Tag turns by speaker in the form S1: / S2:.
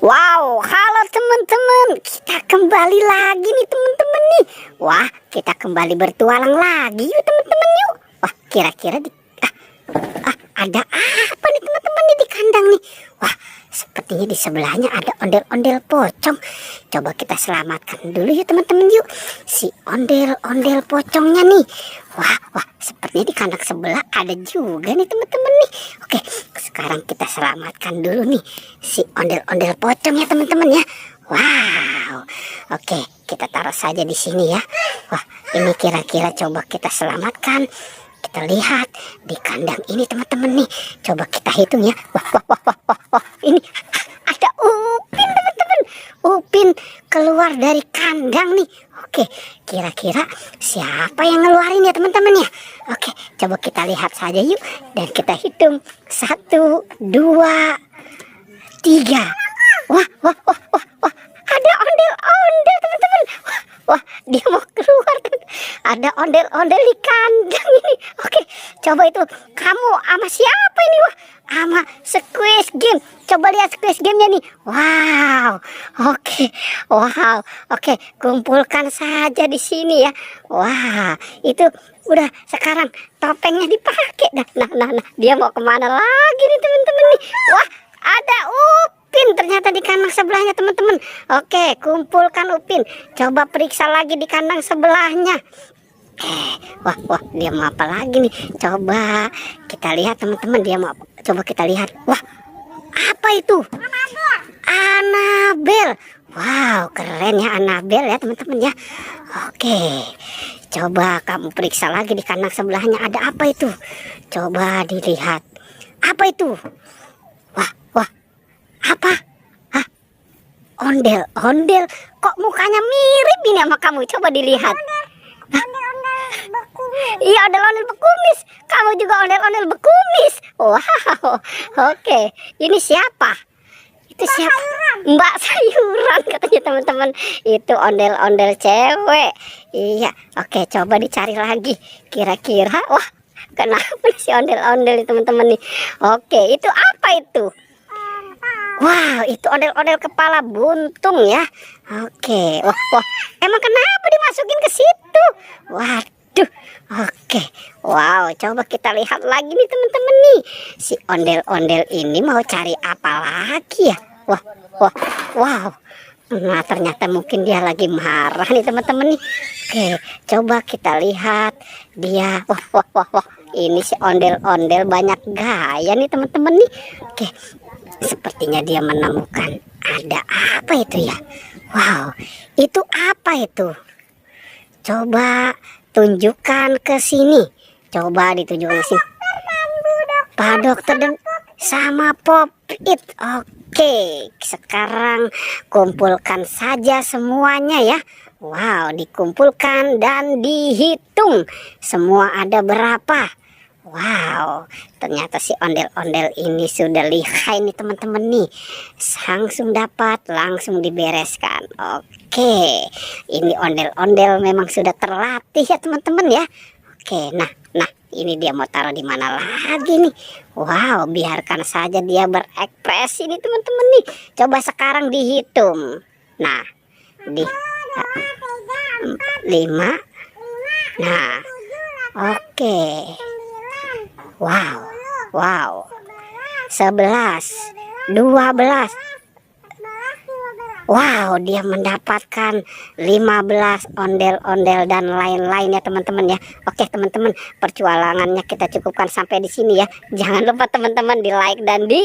S1: Wow, halo teman-teman, kita kembali lagi nih teman-teman nih. Wah, kita kembali bertualang lagi yuk teman-teman yuk. Wah, kira-kira ada apa nih teman-teman nih di kandang nih? Wah, sepertinya di sebelahnya ada ondel-ondel pocong. Coba kita selamatkan dulu yuk teman-teman yuk. Si ondel-ondel pocongnya nih. Wah, sepertinya di kandang sebelah ada juga nih teman-teman nih. Oke, sekarang kita selamatkan dulu nih si ondel-ondel pocong ya teman-teman ya. Wow, oke, kita taruh saja di sini ya. Wah, ini kira-kira coba kita selamatkan. Kita lihat di kandang ini teman-teman nih. Coba kita hitung ya. Wah, ini ada Upin teman-teman. Upin keluar dari kandang nih. Oke, kira-kira siapa yang ngeluarin ya teman-teman ya? Oke, coba kita lihat saja yuk. Dan kita hitung 1, 2, 3. Wah, ada ondel-ondel teman-teman. Wah, dia mau keluar. Ada ondel-ondel di kandang ini. Oke, coba itu kamu sama siapa ini? Wah, sama Squid Game. Coba lihat Squid Game-nya nih. Wow. Oke, kumpulkan saja di sini ya. Wah, itu udah sekarang topengnya dipakai. Nah, dia mau kemana lagi nih teman-teman nih? Wah, ada Upin ternyata di kandang sebelahnya teman-teman. Oke, kumpulkan Upin. Coba periksa lagi di kandang sebelahnya. Wah, dia mau apa lagi nih? Coba kita lihat teman-teman, dia mau apa? Coba kita lihat. Wah, apa itu? Annabelle. Wow, keren ya Annabelle ya teman-teman ya. Oke, coba kamu periksa lagi di kandang sebelahnya ada apa itu? Coba dilihat. Apa itu? Wah, apa? Hah? Ondel. Kok mukanya mirip ini sama kamu? Coba dilihat. Iya, ondel-ondel bekumis. Kamu juga ondel-ondel bekumis. Wow, oke. Ini siapa? Itu siapa? Mbak Sayuran katanya teman-teman. Itu ondel-ondel cewek. Iya, oke, coba dicari lagi. Kira-kira, wah, kenapa si ondel-ondel teman-teman nih? Oke, itu apa itu? Wow, itu ondel-ondel kepala buntung ya. Oke, wah, emang kenapa dimasukin ke situ? Waduh, oke, wow, coba kita lihat lagi nih teman-teman nih. Si ondel-ondel ini mau cari apa lagi ya? Wow. Nah, ternyata mungkin dia lagi marah nih teman-teman nih. Oke, coba kita lihat dia. Wah. Ini si ondel-ondel banyak gaya nih teman-teman nih. Oke, sepertinya dia menemukan ada apa itu ya? Wow, itu apa itu? Coba tunjukkan ke sini. Coba ditunjukkan ke sini. Pak Dokter dan sama Pop-It. Oke, sekarang kumpulkan saja semuanya ya. Wow, dikumpulkan dan dihitung. Semua ada berapa? Wow, ternyata si ondel-ondel ini sudah lihai nih teman-teman nih. Langsung dapat, langsung dibereskan. Oke, ini ondel-ondel memang sudah terlatih ya teman-teman ya. Oke, nah, ini dia mau taruh di mana lagi nih? Wow, biarkan saja dia berekspresi nih teman-teman nih. Coba sekarang dihitung. Nah, 5. Nah, oke. Wow. 11, 12. Wow, dia mendapatkan 15 ondel-ondel dan lain-lain ya teman-teman ya. Oke teman-teman, perjualangannya kita cukupkan sampai di sini ya. Jangan lupa teman-teman di like dan di